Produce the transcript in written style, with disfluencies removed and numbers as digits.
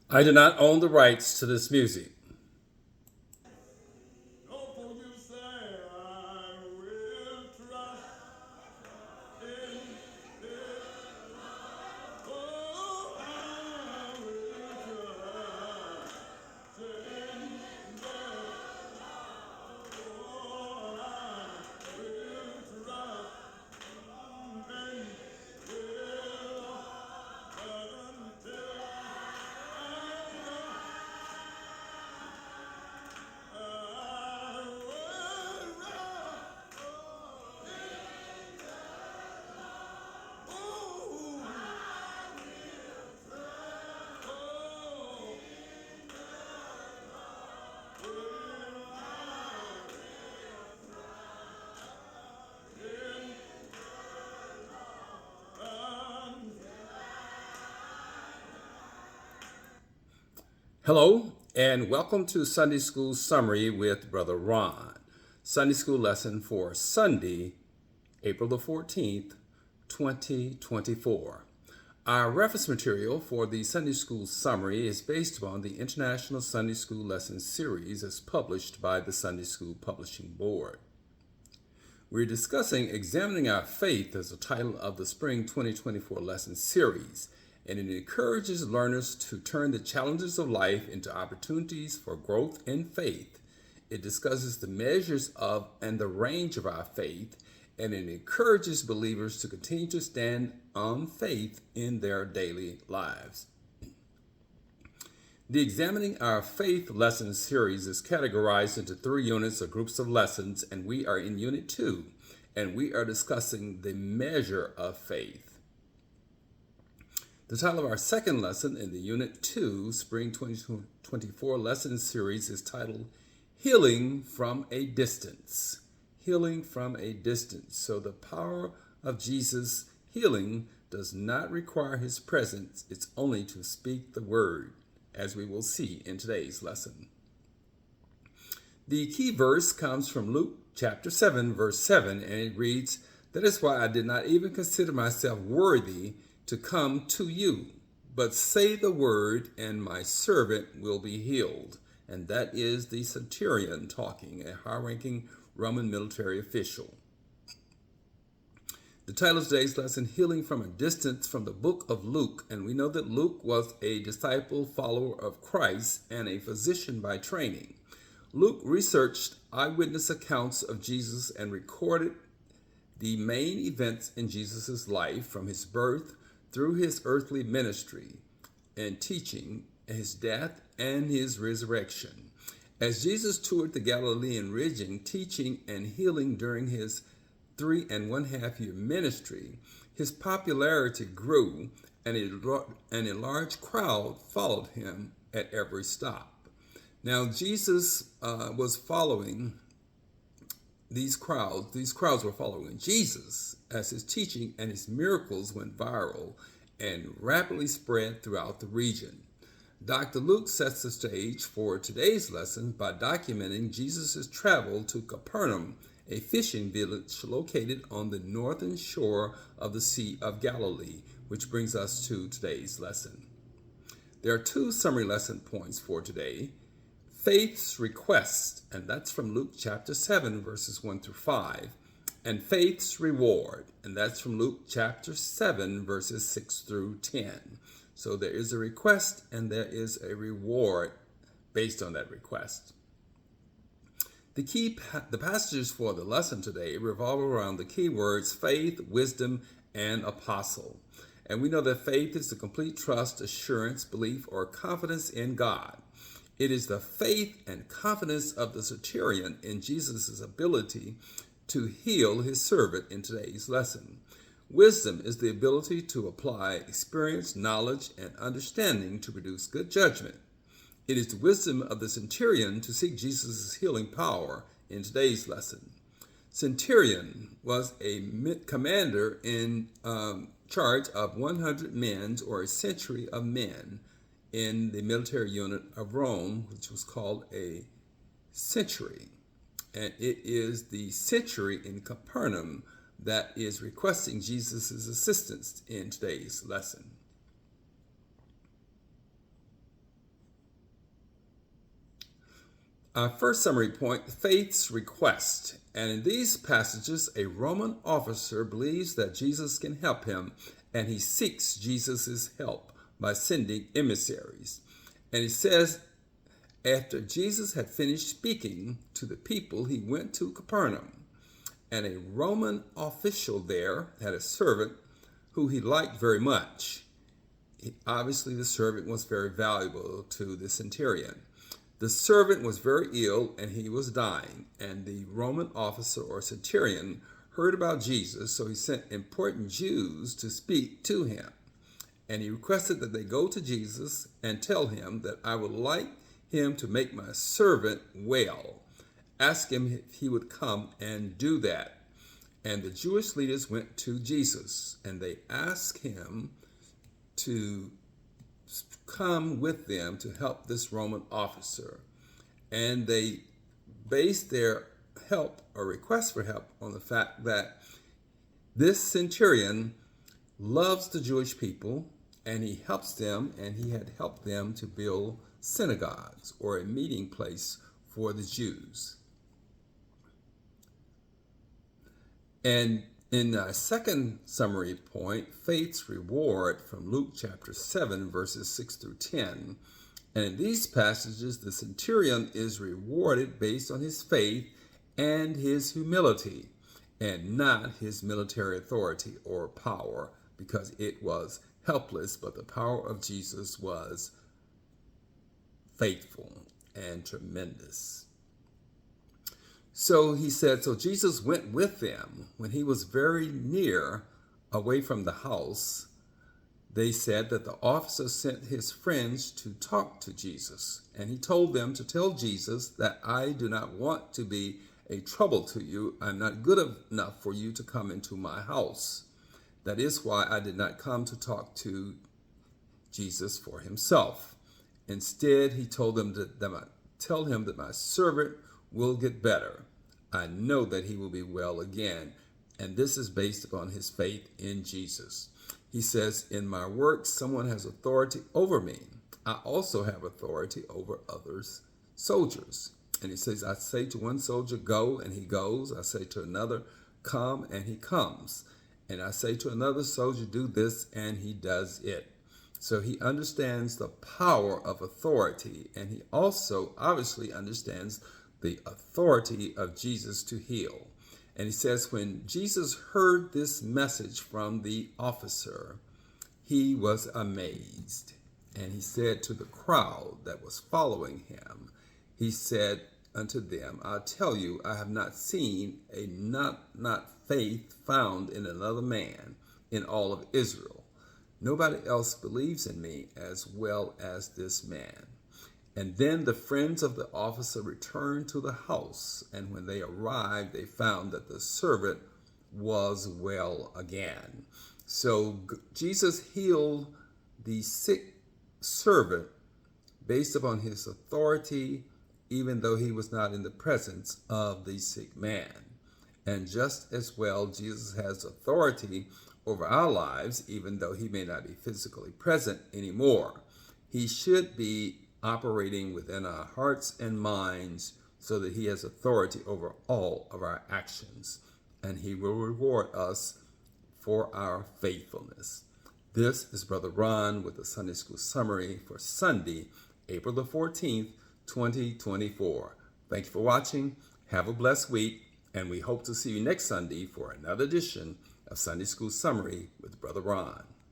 I do not own the rights to this music. Hello, and welcome to Sunday School Summary with Brother Ron. Sunday School lesson for Sunday, April the 14th, 2024. Our reference material for the Sunday School Summary is based upon the International Sunday School Lesson Series as published by the Sunday School Publishing Board. We're discussing Examining Our Faith as the title of the Spring 2024 lesson series, and it encourages learners to turn the challenges of life into opportunities for growth in faith. It discusses the measures of and the range of our faith, and it encourages believers to continue to stand on faith in their daily lives. The Examining Our Faith lesson series is categorized into 3 units or groups of lessons, and we are in Unit 2, and we are discussing the measure of faith. The title of our second lesson in the Unit 2 Spring 2024 lesson series is titled Healing from a Distance. Healing from a Distance. So the power of Jesus' healing does not require his presence. It's only to speak the word, as we will see in today's lesson. The key verse comes from Luke chapter 7, verse 7, and it reads, "That is why I did not even consider myself worthy to come to you, but say the word, and my servant will be healed." And that is the centurion talking, a high-ranking Roman military official. The title of today's lesson, Healing from a Distance, from the book of Luke. And we know that Luke was a disciple, follower of Christ, and a physician by training. Luke researched eyewitness accounts of Jesus and recorded the main events in Jesus' life from his birth through his earthly ministry and teaching, his death, and his resurrection. As Jesus toured the Galilean region, teaching and healing during his 3.5 year ministry, his popularity grew, and a large crowd followed him at every stop. Now, Jesus was following these crowds. These crowds were following Jesus as his teaching and his miracles went viral and rapidly spread throughout the region. Dr. Luke sets the stage for today's lesson by documenting Jesus' travel to Capernaum, a fishing village located on the northern shore of the Sea of Galilee, which brings us to today's lesson. There are 2 summary lesson points for today. Faith's request, and that's from Luke chapter 7, verses 1 through 5, and faith's reward, and that's from Luke chapter 7, verses 6 through 10. So there is a request and there is a reward based on that request. The passages for the lesson today revolve around the key words faith, wisdom, and apostle. And we know that faith is the complete trust, assurance, belief, or confidence in God. It is the faith and confidence of the centurion in Jesus' ability to heal his servant in today's lesson. Wisdom is the ability to apply experience, knowledge, and understanding to produce good judgment. It is the wisdom of the centurion to seek Jesus' healing power in today's lesson. Centurion was a commander in charge of 100 men, or a century of men, in the military unit of Rome, which was called a century. And it is the century in Capernaum that is requesting Jesus' assistance in today's lesson. Our first summary point, faith's request. And in these passages, a Roman officer believes that Jesus can help him, and he seeks Jesus' help by sending emissaries. And he says, after Jesus had finished speaking to the people, he went to Capernaum. And a Roman official there had a servant who he liked very much. Obviously, the servant was very valuable to the centurion. The servant was very ill and he was dying, and the Roman officer or centurion heard about Jesus, so he sent important Jews to speak to him. And he requested that they go to Jesus and tell him that I would like him to make my servant well. Ask him if he would come and do that. And the Jewish leaders went to Jesus and they asked him to come with them to help this Roman officer. And they based their help or request for help on the fact that this centurion loves the Jewish people and he helps them, and he had helped them to build synagogues or a meeting place for the Jews. And in our second summary point, faith's reward from Luke chapter 7, verses 6 through 10. And in these passages, the centurion is rewarded based on his faith and his humility, and not his military authority or power, because it was helpless, but the power of Jesus was faithful and tremendous. So he said, so Jesus went with them. When he was very near, away from the house, they said that the officer sent his friends to talk to Jesus. And he told them to tell Jesus that I do not want to be a trouble to you. I'm not good enough for you to come into my house. That is why I did not come to talk to Jesus for himself. Instead, he told them tell him that my servant will get better. I know that he will be well again. And this is based upon his faith in Jesus. He says, in my work, someone has authority over me. I also have authority over others, soldiers. And he says, I say to one soldier, go, and he goes. I say to another, come, and he comes. And I say to another soldier, do this, and he does it. So he understands the power of authority, and he also obviously understands the authority of Jesus to heal. And he says, when Jesus heard this message from the officer, he was amazed. And he said to the crowd that was following him, he said unto them, I tell you, I have not seen a not faith found in another man in all of Israel. Nobody else believes in me as well as this man. And then the friends of the officer returned to the house, and when they arrived, they found that the servant was well again. So Jesus healed the sick servant based upon his authority, even though he was not in the presence of the sick man. And just as well, Jesus has authority over our lives, even though he may not be physically present anymore. He should be operating within our hearts and minds so that he has authority over all of our actions, and he will reward us for our faithfulness. This is Brother Ron with the Sunday School Summary for Sunday, April the 14th, 2024. Thank you for watching. Have a blessed week, and we hope to see you next Sunday for another edition of Sunday School Summary with Brother Ron.